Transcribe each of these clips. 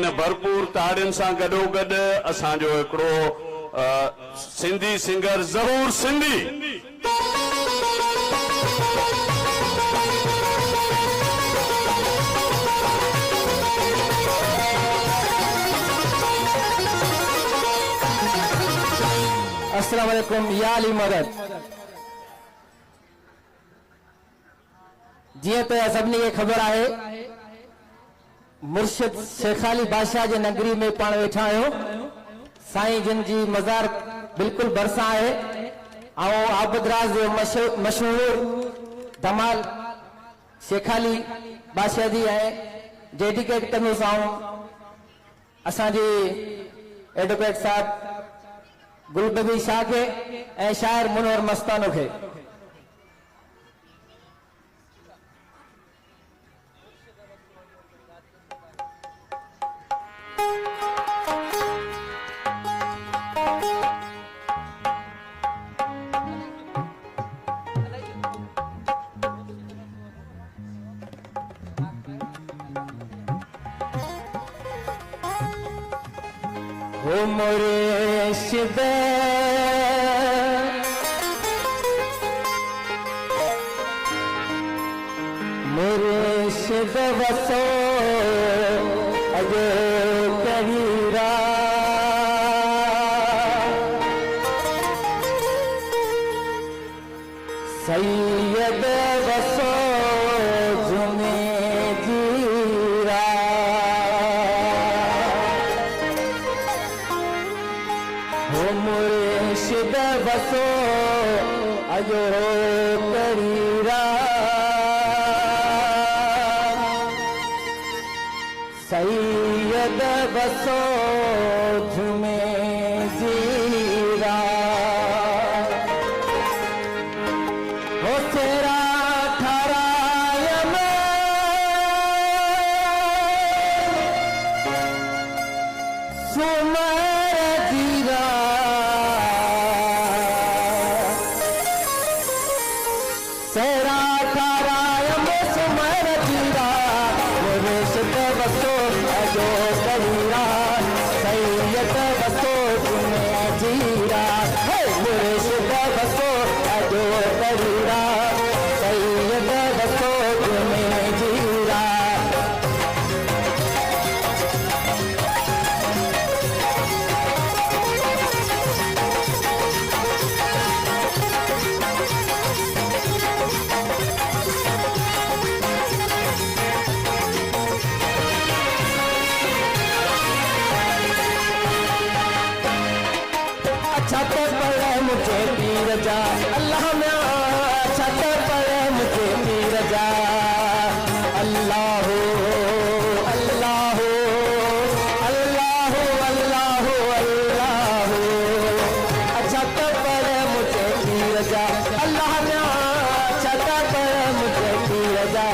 भरपूर ताड़ियुनि सां गॾोगॾु असांजो हिकिड़ो सिंधी सिंगर ज़हूर सिंधी अस्सलाम वालेकुम या अली मदद। जी तो सभी के खबर है मुर्शिद शेख अली बादशाह के नगरी में पान वेठा आयो साईं जिन जी मज़ार बिल्कुल भरसा है आबदराज मशहूर धमाल शेख अली बादशाह जी है डेडिकेट करनो साऊं असांजे एडवोकेट साहब गुलबदी शाह के ए शायर मुनवर मस्तानो के हो मुर्शिद मुर्शिद वसो अजो कबीरा सैयद वसो जुमे जीरा हो मुर्शिद वसो अजो कबीरा सैयद बसो झुमे जीरा हो तेरा ठरायम सुमर जीरा तेरा ठरायम सुमर जीरा मुर्शिद बसो अजो कबीरा सैयद बसो जुमे जीरा मुर्शिद बसो अजो कबीरा सैयद बसो जुमे जीरा छत पड़े मुझे पीर जा अल्लाह में छत पड़े मुझे पीर जा अल्लाह अल्लाह अल्लाह अल्लाह अल्लाह छत पड़े मुझे पीर जा अल्लाह में छत पड़े मुझे पीर जा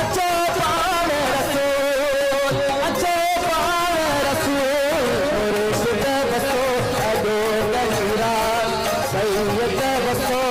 अच्छे पाने रसूल अच्छे पाने रसूल मुर्शिद बसो अजो सैयद बसो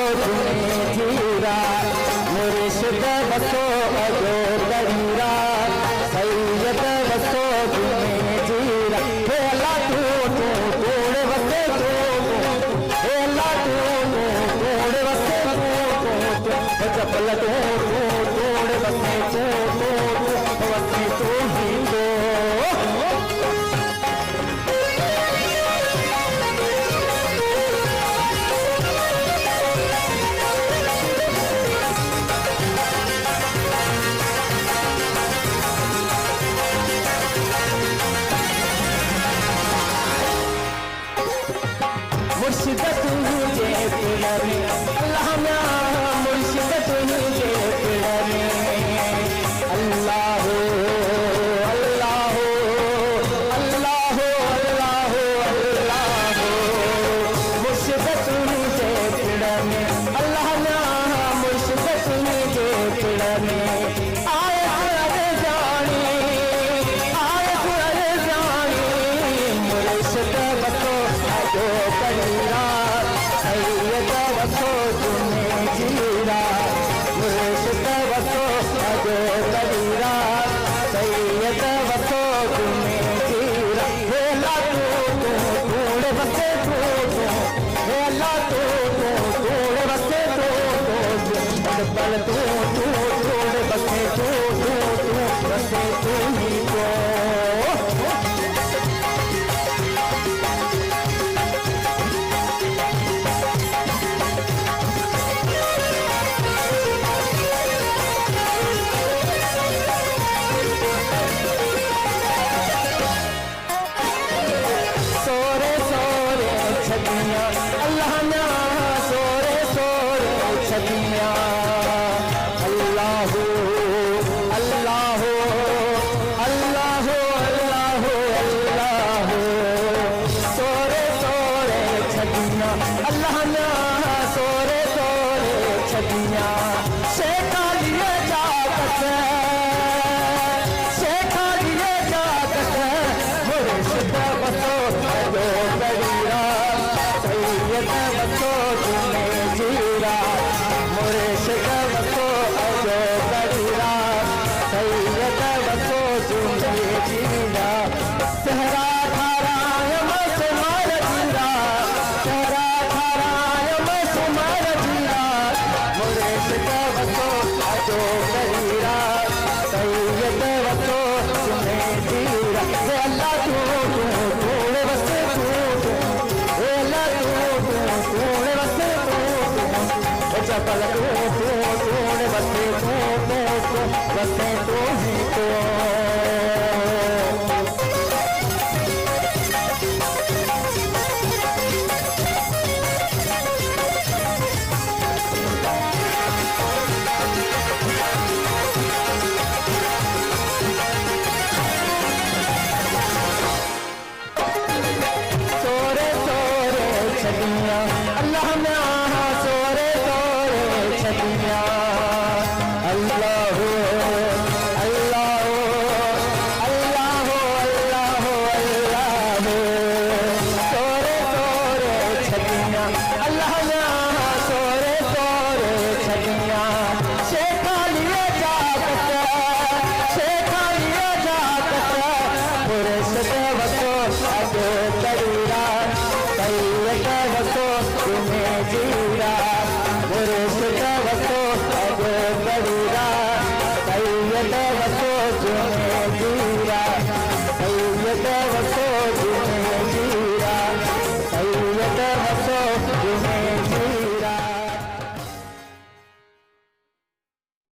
जबल तू तू तोड़ बसे तू तू तू बसे तू ही को Saiyyid